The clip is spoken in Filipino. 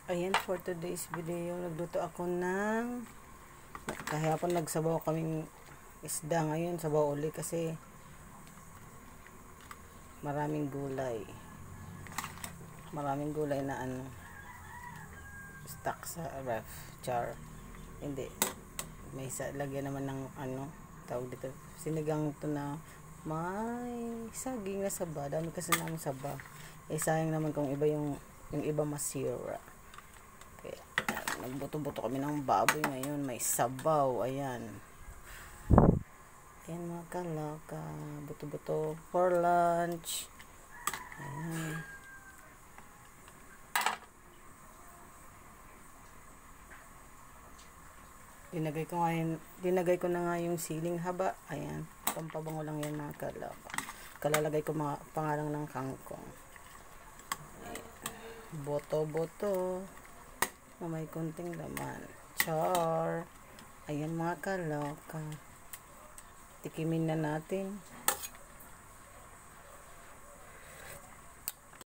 Ayan, for today's video, nagluto ako ng kahapon nagsabaw kaming isda, ngayon sabaw uli kasi maraming gulay na stock sa ref char. Hindi, may lagyan naman ng tawag dito, sinigang to na may saging na saba. Dami kasi namin saba, sayang naman kung iba yung iba masira. Kaya nagbuto-buto kami ng baboy ngayon, may sabaw. Ayan mga kalaka, buto-buto for lunch. Ayan, dinagay ko na nga yung siling haba. Ayan, pampabango lang yan mga kalaka. Kalalagay ko mga pangalang ng kangkong. Ayan, boto-boto na may kunting laman, char. Ayan mga kalaka, tikimin na natin.